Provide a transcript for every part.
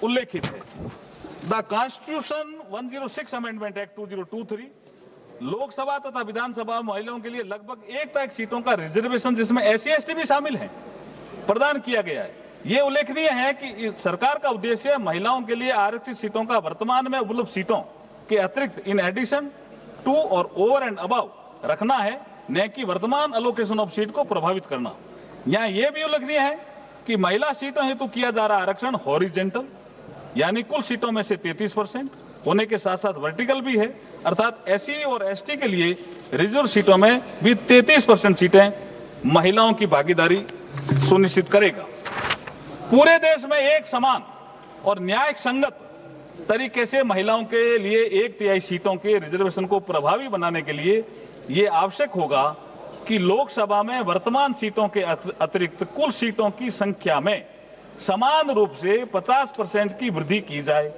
उल्लेखित है। The constitution 106 amendment act 2023 Lok Sabha तथा विधानसभा महिलाओं के लिए लगभग 1 सीटों का रिजर्वेशन, जिसमें SC/ST भी शामिल हैं, प्रदान किया गया है। ये उल्लेखनीय है कि सरकार का उद्देश्य महिलाओं के लिए आरक्षित सीटों का वर्तमान में उपलब्ध सीटों के अतिरिक्त इन एडिशन टू और ओवर एंड अबव रखना है, न कि वर्तमान अलोकेशन ऑफ सीट को प्रभावित करना। यहाँ यह भी उल्लेखनीय है कि महिला सीटों हेतु किया जा रहा आरक्षण हॉरिजेंटल यानी कुल सीटों में से 33% होने के साथ साथ वर्टिकल भी है, अर्थात SC और ST के लिए रिजर्व सीटों में भी 33% सीटें महिलाओं की भागीदारी सुनिश्चित करेगा। पूरे देश में एक समान और न्याय संगत तरीके से महिलाओं के लिए 1/3 सीटों के रिजर्वेशन को प्रभावी बनाने के लिए ये आवश्यक होगा कि लोकसभा में वर्तमान सीटों के अतिरिक्त कुल सीटों की संख्या में समान रूप से 50% की वृद्धि की जाए।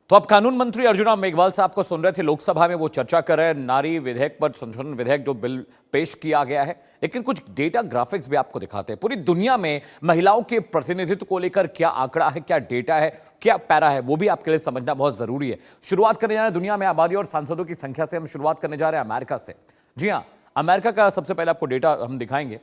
तो अब कानून मंत्री अर्जुन राम मेघवाल साहब को सुन रहे थे, लोकसभा में वो चर्चा कर रहे हैं नारी विधेयक पर, संशोधन विधेयक जो बिल पेश किया गया है। लेकिन कुछ डेटा ग्राफिक्स भी आपको दिखाते हैं। पूरी दुनिया में महिलाओं के प्रतिनिधित्व को लेकर क्या आंकड़ा है, क्या डेटा है, क्या पैरा है, वो भी आपके लिए समझना बहुत जरूरी है। शुरुआत करने जा रहे हैं दुनिया में आबादी और सांसदों की संख्या से। हम शुरुआत करने जा रहे हैं अमेरिका से। जी हाँ, अमेरिका का सबसे पहले आपको डेटा हम दिखाएंगे।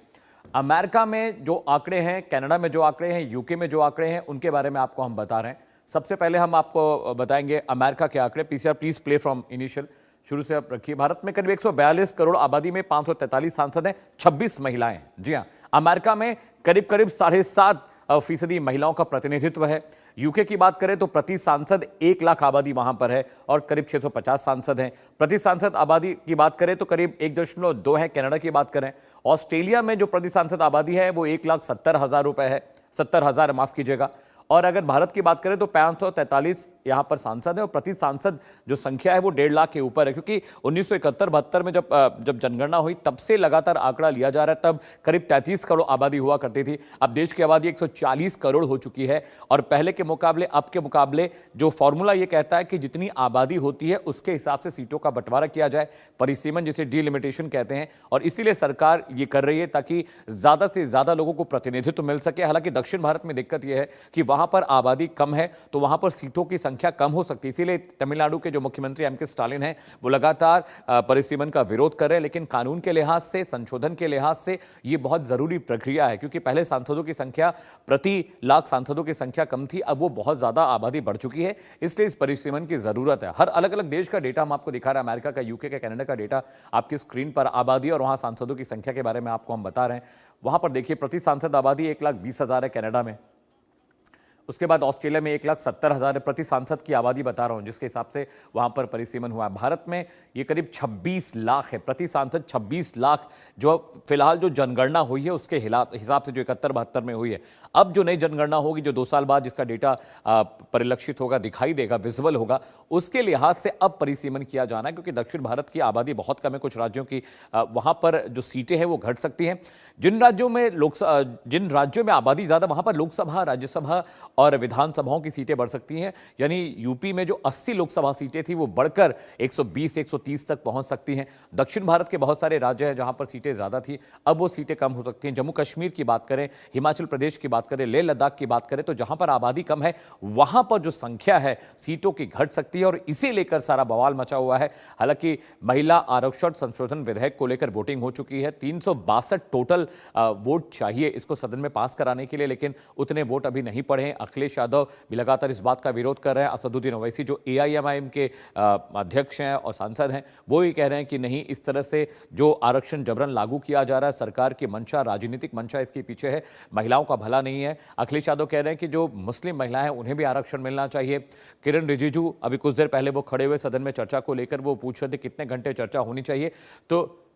अमेरिका में जो आंकड़े हैं, कनाडा में जो आंकड़े हैं, यूके में जो आंकड़े हैं, उनके बारे में आपको हम बता रहे हैं। सबसे पहले हम आपको बताएंगे अमेरिका के आंकड़े। PCR please play from initial, शुरू से आप रखिए। भारत में करीब 142 करोड़ आबादी में 543 सांसद हैं, 26 महिलाएं। जी हाँ, अमेरिका में करीब 7.5% महिलाओं का प्रतिनिधित्व है। यूके की बात करें तो प्रति सांसद 1 लाख आबादी वहां पर है और करीब 650 सांसद हैं। प्रति सांसद आबादी की बात करें तो करीब 1.2 है। कनाडा की बात करें, ऑस्ट्रेलिया में जो प्रति सांसद आबादी है वो 1,70,000 रुपए है, 70,000 माफ कीजिएगा। और अगर भारत की बात करें तो 543 यहां पर सांसद है और प्रति सांसद जो संख्या है वो 1.5 लाख के ऊपर है, क्योंकि 1971-72 में जब जनगणना हुई तब से लगातार आंकड़ा लिया जा रहा है। तब करीब 33 करोड़ आबादी हुआ करती थी। अब देश की आबादी 140 करोड़ हो चुकी है और पहले के मुकाबले, अब के मुकाबले जो फॉर्मूला ये कहता है कि जितनी आबादी होती है उसके हिसाब से सीटों का बंटवारा किया जाए, परिसीमन जिसे डिलिमिटेशन कहते हैं, और इसीलिए सरकार ये कर रही है ताकि ज्यादा से ज्यादा लोगों को प्रतिनिधित्व मिल सके। हालांकि दक्षिण भारत में दिक्कत यह है कि वहां पर आबादी कम है तो वहां पर सीटों की संख्या कम हो सकती है। इसीलिए तमिलनाडु के जो मुख्यमंत्री एम के स्टालिन हैं वो लगातार परिसीमन का विरोध कर रहे हैं। लेकिन कानून के लिहाज से, संशोधन के लिहाज से ये बहुत जरूरी प्रक्रिया है, क्योंकि पहले सांसदों की संख्या, प्रति लाख सांसदों की संख्या कम थी, अब वो बहुत ज्यादा आबादी बढ़ चुकी है, इसलिए इस परिसीमन की जरूरत है। हर अलग अलग देश का डेटा हम आपको दिखा रहे हैं, अमेरिका का, यूके का, कनाडा का डेटा आपकी स्क्रीन पर, आबादी और वहां सांसदों की संख्या के बारे में आपको हम बता रहे हैं। वहां पर देखिए प्रति सांसद आबादी 1,20,000 है कनाडा में। उसके बाद ऑस्ट्रेलिया में 1,70,000 है। प्रति सांसद की आबादी बता रहा हूं जिसके हिसाब से वहां पर परिसीमन हुआ है। भारत में ये करीब 26 लाख है, प्रति सांसद 26 लाख, जो फिलहाल जो जनगणना हुई है उसके हिसाब से जो 71-72 में हुई है। अब जो नई जनगणना होगी, जो 2 साल बाद जिसका डेटा परिलक्षित होगा, दिखाई देगा, विजुअल होगा, उसके लिहाज से अब परिसीमन किया जाना है, क्योंकि दक्षिण भारत की आबादी बहुत कम है। कुछ राज्यों की वहां पर जो सीटें हैं वो घट सकती हैं। जिन राज्यों में आबादी ज्यादा, वहां पर लोकसभा, राज्यसभा और विधानसभाओं की सीटें बढ़ सकती हैं। यानी यूपी में जो 80 लोकसभा सीटें थी वो बढ़कर 120-130 तक पहुंच सकती हैं। दक्षिण भारत के बहुत सारे राज्य हैं जहां पर सीटें ज्यादा थी, अब वो सीटें कम हो सकती हैं। जम्मू कश्मीर की बात करें, हिमाचल प्रदेश की बात करें, लेह लद्दाख की बात करें, तो जहां पर आबादी कम है वहां पर जो संख्या है सीटों की घट सकती है और इसे लेकर सारा बवाल मचा हुआ है। हालांकि महिला आरक्षण संशोधन विधेयक को लेकर वोटिंग हो चुकी है। 362 टोटल वोट चाहिए इसको सदन में पास कराने के लिए, लेकिन उतने वोट अभी नहीं पड़े हैं। अखिलेश यादव भी लगातार इस बात का विरोध कर रहे हैं। असदुद्दीन ओवैसी जो AIMIM के अध्यक्ष हैं और सांसद हैं, वो ही कह रहे हैं कि नहीं, इस तरह से जो आरक्षण जबरन लागू किया जा रहा है, सरकार की मंशा, राजनीतिक मंशा इसके पीछे है, महिलाओं का भला नहीं है। अखिलेश यादव कह रहे हैं कि जो मुस्लिम महिलाएं हैं उन्हें भी आरक्षण मिलना चाहिए। किरण रिजिजू अभी कुछ देर पहले वो खड़े हुए सदन में चर्चा को लेकर, वो पूछ रहे थे कितने घंटे चर्चा होनी चाहिए, तो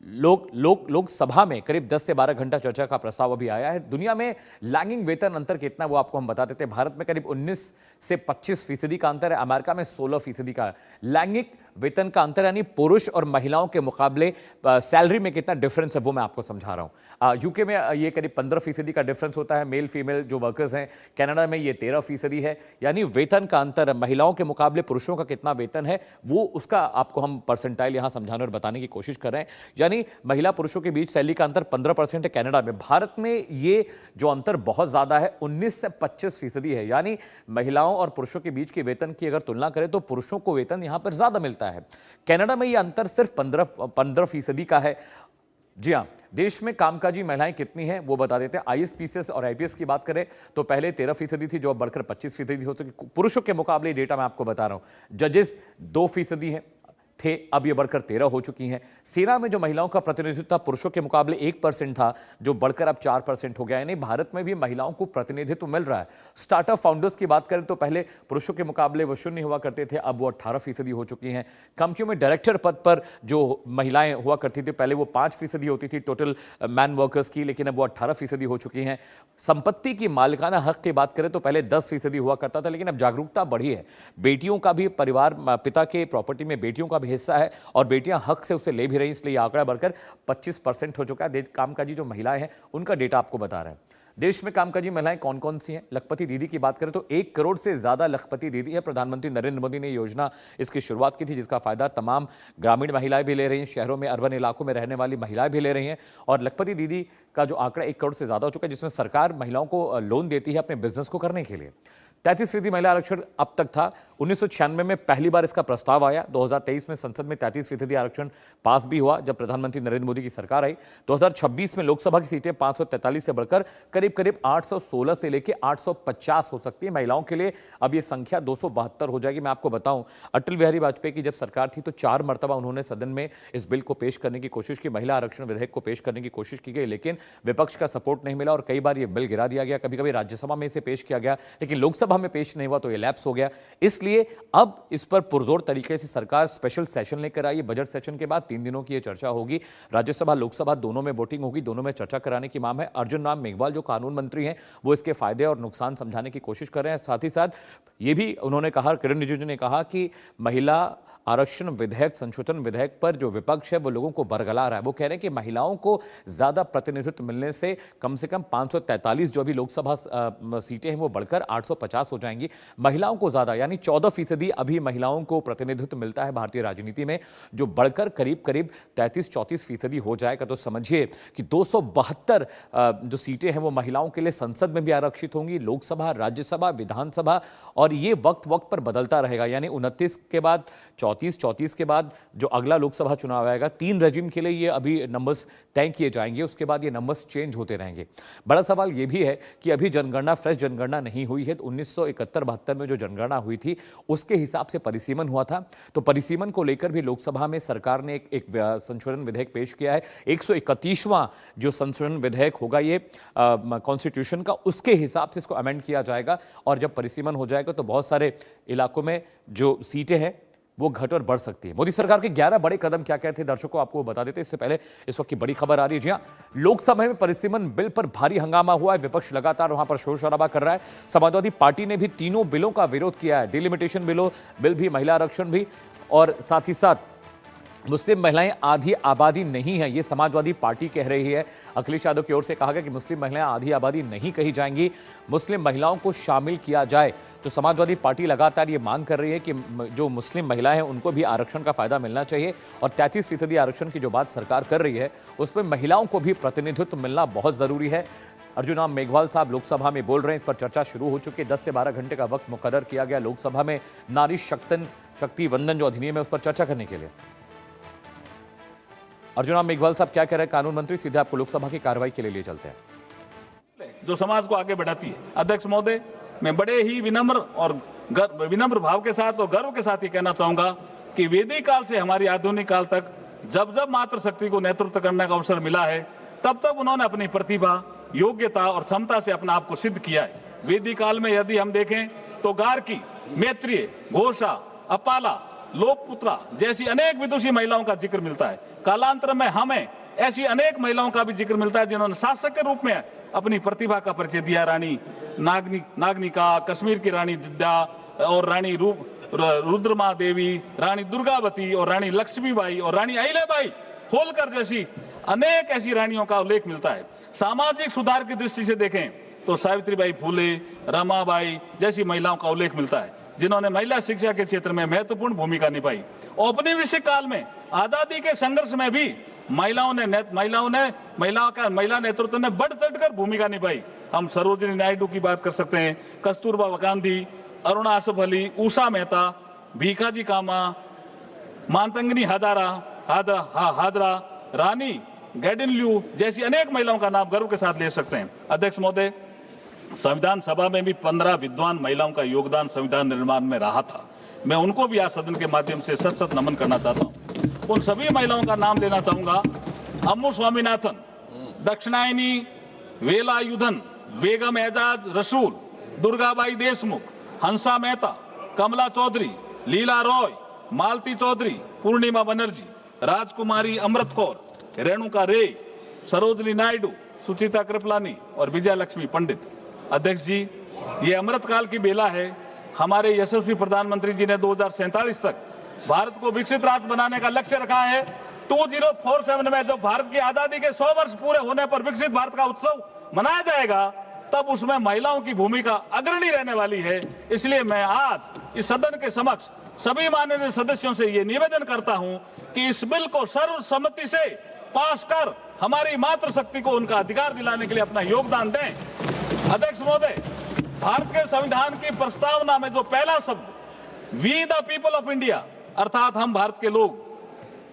लोकसभा में करीब 10 से 12 घंटा चर्चा का प्रस्ताव अभी आया है। दुनिया में लैंगिंग वेतन अंतर कितना वो आपको हम बता देते हैं। भारत में करीब 19 से 25% का अंतर है, अमेरिका में 16% का है। लैंगिक वेतन का अंतर यानी पुरुष और महिलाओं के मुकाबले सैलरी में कितना डिफरेंस है वो मैं आपको समझा रहा हूं। यूके में ये करीब 15% का डिफरेंस होता है, मेल फीमेल जो वर्कर्स हैं। कनाडा में ये 13% है। यानी वेतन का अंतर महिलाओं के मुकाबले पुरुषों का कितना वेतन है वो उसका आपको हम परसेंटाइल यहां समझाने और बताने की कोशिश कर रहे हैं। यानी महिला पुरुषों के बीच सैलरी का अंतर 15% है कनाडा में। भारत में ये जो अंतर बहुत ज्यादा है, 19 से 25% है। यानी महिलाओं और पुरुषों के बीच के वेतन की अगर तुलना करें तो पुरुषों को वेतन यहां पर ज्यादा मिलता है। कनाडा में यह अंतर सिर्फ 15% का है। जी हां, देश में कामकाजी महिलाएं कितनी हैं वो बता देते हैं। आईएएस, पीसीएस और आईपीएस की बात करें तो पहले 13% थी, जो अब बढ़कर 25% हो चुकी। पुरुषों के मुकाबले डेटा मैं आपको बता रहा हूं। जजेस 2% हैं थे, अब ये बढ़कर 13 हो चुकी हैं। सेना में जो महिलाओं का प्रतिनिधित्व था पुरुषों के मुकाबले 1% था, जो बढ़कर अब 4% हो गया। यानी भारत में भी महिलाओं को प्रतिनिधित्व मिल रहा है। स्टार्टअप फाउंडर्स की बात करें तो पहले पुरुषों के मुकाबले वो 0 हुआ करते थे, अब वो 18% हो चुकी हैं। कंपनियों में डायरेक्टर पद पर जो महिलाएं हुआ करती थी पहले वो 5% होती थी टोटल मैन वर्कर्स की, लेकिन अब वो 18% हो चुकी हैं। संपत्ति की मालिकाना हक की बात करें तो पहले 10% हुआ करता था, लेकिन अब जागरूकता बढ़ी है। बेटियों का भी परिवार, पिता के प्रॉपर्टी में बेटियों का भी हिस्सा है और बेटियां हक से उसे ले भी रही, इसलिए आंकड़ा बढ़कर 25% हो चुका है। कामकाजी जो महिलाएं हैं उनका डेटा आपको बता रहे हैं। देश में कामकाजी महिलाएं कौन कौन सी हैं? लखपति दीदी की बात करें तो 1 करोड़ से ज्यादा लखपति दीदी है। प्रधानमंत्री नरेंद्र मोदी ने योजना इसकी शुरुआत की थी, जिसका फायदा तमाम ग्रामीण महिलाएं भी ले रही हैं, शहरों में अर्बन इलाकों में रहने वाली महिलाएं भी ले रही हैं। और लखपति दीदी का जो आंकड़ा 1 करोड़ से ज्यादा हो चुका है, जिसमें सरकार महिलाओं को लोन देती है अपने बिजनेस को करने के लिए। 33% महिला आरक्षण अब तक था। 1996 में पहली बार इसका प्रस्ताव आया। 2023 में संसद में 33% आरक्षण पास भी हुआ जब प्रधानमंत्री नरेंद्र मोदी की सरकार आई। 2026 में लोकसभा की सीटें 543 से बढ़कर करीब 816 से लेकर 850 हो सकती है। महिलाओं के लिए अब यह संख्या 272 हो जाएगी। मैं आपको बताऊं, अटल बिहारी वाजपेयी की जब सरकार थी तो 4 मरतबा उन्होंने सदन में इस बिल को पेश करने की कोशिश की, महिला आरक्षण विधेयक को पेश करने की कोशिश की गई, लेकिन विपक्ष का सपोर्ट नहीं मिला और कई बार यह बिल गिरा दिया गया। कभी कभी राज्यसभा में इसे पेश किया गया, लेकिन लोकसभा में पेश नहीं हुआ तो ये लैप्स हो गया। इसलिए अब इस पर पुरजोर तरीके से सरकार स्पेशल सेशन लेकर आई। बजट सेशन के बाद 3 दिनों की ये चर्चा होगी। राज्यसभा लोकसभा दोनों में वोटिंग होगी, दोनों में चर्चा कराने की मांग है। अर्जुन राम मेघवाल जो कानून मंत्री हैं वो इसके फायदे और नुकसान समझाने की कोशिश कर रहे हैं। साथ ही साथ ये भी उन्होंने कहा, किरण रिजिजू ने कहा कि महिला आरक्षण विधेयक, संशोधन विधेयक पर जो विपक्ष है वो लोगों को बरगला रहा है। वो कह रहे हैं कि महिलाओं को ज्यादा प्रतिनिधित्व मिलने से कम 543 जो अभी लोकसभा सीटें हैं वो बढ़कर 850 हो जाएंगी। महिलाओं को ज्यादा यानी 14% अभी महिलाओं को प्रतिनिधित्व मिलता है भारतीय राजनीति में, जो बढ़कर करीब 33-34% हो जाएगा। तो समझिए कि 272 जो सीटें हैं वो महिलाओं के लिए संसद में भी आरक्षित होंगी, लोकसभा, राज्यसभा, विधानसभा, और ये वक्त वक्त पर बदलता रहेगा। यानी 29 के बाद 34 के बाद जो अगला लोकसभा चुनाव आएगा, 3 रेजिम के लिए ये अभी नंबर्स तय किए जाएंगे, उसके बाद ये नंबर्स चेंज होते रहेंगे। बड़ा सवाल ये भी है कि अभी जनगणना, फ्रेश जनगणना नहीं हुई है। 1971-72 में जो जनगणना हुई थी उसके हिसाब से परिसीमन हुआ था, तो परिसीमन को लेकर भी लोकसभा में सरकार ने एक संशोधन विधेयक पेश किया है। 131वां जो संशोधन विधेयक होगा ये कॉन्स्टिट्यूशन का, उसके हिसाब से इसको अमेंड किया जाएगा और जब परिसीमन हो जाएगा तो बहुत सारे इलाकों में जो सीटें हैं वो घट और बढ़ सकती है। मोदी सरकार के 11 बड़े कदम क्या क्या थे दर्शकों आपको बता देते। इससे पहले इस वक्त की बड़ी खबर आ रही है। जी हां, लोकसभा में परिसीमन बिल पर भारी हंगामा हुआ है। विपक्ष लगातार वहां पर शोर शराबा कर रहा है। समाजवादी पार्टी ने भी तीनों बिलों का विरोध किया है, डिलिमिटेशन बिल भी, महिला आरक्षण भी, और साथ ही साथ मुस्लिम महिलाएं आधी आबादी नहीं है, ये समाजवादी पार्टी कह रही है। अखिलेश यादव की ओर से कहा गया कि मुस्लिम महिलाएं आधी आबादी नहीं कही जाएंगी, मुस्लिम महिलाओं को शामिल किया जाए। तो समाजवादी पार्टी लगातार ये मांग कर रही है कि जो मुस्लिम महिलाएं हैं उनको भी आरक्षण का फायदा मिलना चाहिए, और 33% आरक्षण की जो बात सरकार कर रही है उसमें महिलाओं को भी प्रतिनिधित्व मिलना बहुत जरूरी है। अर्जुन राम मेघवाल साहब लोकसभा में बोल रहे हैं, इस पर चर्चा शुरू हो चुकी है। 10 से 12 घंटे का वक्त मुकर्रर किया गया लोकसभा में नारी शक्ति वंदन जो अधिनियम है उस पर चर्चा करने के लिए। अर्जुन राम मेघवाल साहब क्या कह रहे हैं कानून मंत्री, सीधे आपको लोकसभा की कार्रवाई के लिए चलते हैं। जो समाज को आगे बढ़ाती है। अध्यक्ष महोदय, मैं बड़े ही विनम्र भाव के साथ और गर्व के साथ ये कहना चाहूंगा कि वैदिक काल से हमारी आधुनिक काल तक जब जब मातृशक्ति को नेतृत्व करने का अवसर मिला है तब तब उन्होंने अपनी प्रतिभा, योग्यता और क्षमता से अपना आप को सिद्ध किया है। वैदिक काल में यदि हम देखें तो गार्गी, मैत्रेय, घोषा, अपाला, लोकपुत्रा जैसी अनेक विदुषी महिलाओं का जिक्र मिलता है। कालांतर में हमें ऐसी अनेक महिलाओं का भी जिक्र मिलता है जिन्होंने शासक के रूप में अपनी प्रतिभा का परिचय दिया। रानी नागनिका, कश्मीर की रानी दिद्या और रानी रुद्रमा देवी, रानी दुर्गावती और रानी लक्ष्मीबाई और रानी अहिल्याबाई होलकर जैसी अनेक ऐसी रानियों का उल्लेख मिलता है। सामाजिक सुधार की दृष्टि से देखें तो सावित्रीबाई फूले, रमाबाई जैसी महिलाओं का उल्लेख मिलता है, जिन्होंने महिला शिक्षा के क्षेत्र में महत्वपूर्ण भूमिका निभाई। औपनिवेशिक काल में आजादी के संघर्ष में भी महिला नेतृत्व ने बढ़ चढ़कर भूमिका निभाई। हम सरोजिनी नायडू की बात कर सकते हैं, कस्तूरबा गांधी, अरुणा आसफ अली, उषा मेहता, भीखाजी कामा, मातंगनी हाजरा, रानी गैडिनल्यू जैसी अनेक महिलाओं का नाम गर्व के साथ ले सकते हैं। अध्यक्ष महोदय, संविधान सभा में भी 15 विद्वान महिलाओं का योगदान संविधान निर्माण में रहा था। मैं उनको भी आज सदन के माध्यम से सत नमन करना चाहता हूं। उन सभी महिलाओं का नाम लेना चाहूंगा। अम्मू स्वामीनाथन, दक्षिणायनी वेलायुधन, बेगम एजाज रसूल, दुर्गाबाई देशमुख, हंसा मेहता, कमला चौधरी, लीला रॉय, मालती चौधरी, पूर्णिमा बनर्जी, राजकुमारी अमृत कौर, रेणुका रे, सरोजिनी नायडू, सुचिता कृपलानी और विजय लक्ष्मी पंडित। अध्यक्ष जी, ये अमृतकाल की बेला है। हमारे यशस्वी प्रधानमंत्री जी ने 2047 तक भारत को विकसित राष्ट्र बनाने का लक्ष्य रखा है। 2047 में जब भारत की आजादी के 100 वर्ष पूरे होने पर विकसित भारत का उत्सव मनाया जाएगा, तब उसमें महिलाओं की भूमिका अग्रणी रहने वाली है। इसलिए मैं आज इस सदन के समक्ष सभी माननीय सदस्यों से ये निवेदन करता हूं कि इस बिल को सर्वसम्मति से पास कर हमारी मातृशक्ति को उनका अधिकार दिलाने के लिए अपना योगदान दें। अध्यक्ष महोदय, भारत के संविधान की प्रस्तावना में जो पहला शब्द we the people of India, अर्थात हम भारत के लोग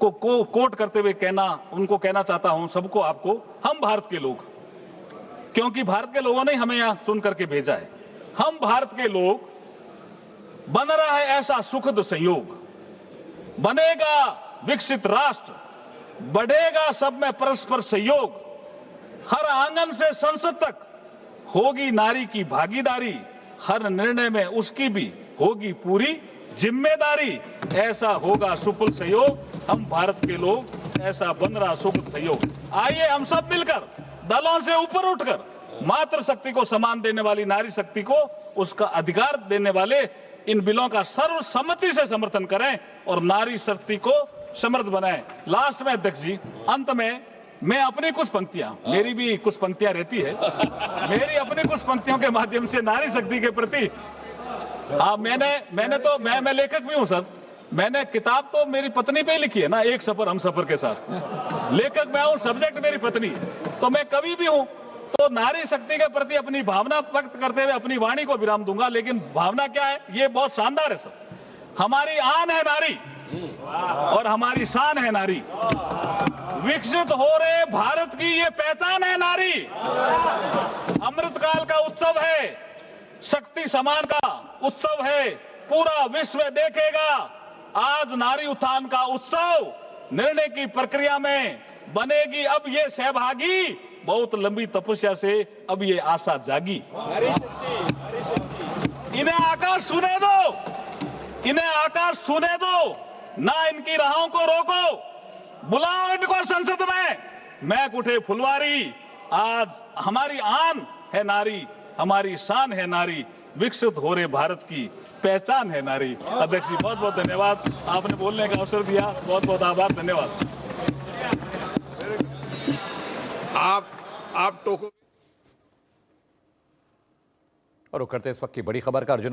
को कोट करते हुए उनको कहना चाहता हूं, सबको, आपको, हम भारत के लोग, क्योंकि भारत के लोगों ने हमें यहां चुन करके भेजा है। हम भारत के लोग, बन रहा है ऐसा सुखद संयोग, बनेगा विकसित राष्ट्र, बढ़ेगा सब में परस्पर सहयोग, हर आंगन से संसद तक होगी नारी की भागीदारी, हर निर्णय में उसकी भी होगी पूरी जिम्मेदारी, ऐसा होगा सुफल सहयोग, हम भारत के लोग, ऐसा बन रहा सुखद सहयोग। आइए हम सब मिलकर दलों से ऊपर उठकर मातृशक्ति को सम्मान देने वाली नारी शक्ति को उसका अधिकार देने वाले इन बिलों का सर्वसम्मति से समर्थन करें और नारी शक्ति को समृद्ध बनाएं। लास्ट में अध्यक्ष जी, अंत में मैं अपनी कुछ पंक्तियां, मेरी भी कुछ पंक्तियां रहती है, मेरी अपनी कुछ पंक्तियों के माध्यम से नारी शक्ति के प्रति, मैं लेखक भी हूं सर। मैंने किताब तो मेरी पत्नी पे ही लिखी है ना, एक सफर हम सफर के साथ। लेखक मैं हूं, सब्जेक्ट मेरी पत्नी, तो मैं कवि भी हूं। तो नारी शक्ति के प्रति अपनी भावना व्यक्त करते हुए अपनी वाणी को विराम दूंगा। लेकिन भावना क्या है, ये बहुत शानदार है सर। हमारी आन है नारी और हमारी शान है नारी, विकसित हो रहे भारत की ये पहचान है नारी। अमृतकाल का उत्सव है, शक्ति समान का उत्सव है, पूरा विश्व देखेगा आज नारी उत्थान का उत्सव। निर्णय की प्रक्रिया में बनेगी अब ये सहभागी, बहुत लंबी तपस्या से अब ये आशा जागी। इन्हें आकाश छूने दो, इन्हें आकाश छूने दो, ना इनकी राहों को रोको, बुलाओ इनको संसद में, महक उठे फुलवारी। आज हमारी आन है नारी, हमारी शान है नारी, विकसित हो रहे भारत की पहचान है नारी। अध्यक्ष जी, बहुत बहुत धन्यवाद, आपने बोलने का अवसर दिया, बहुत बहुत आभार, धन्यवाद। आप टोको और करते इस वक्त की बड़ी खबर का अर्जुना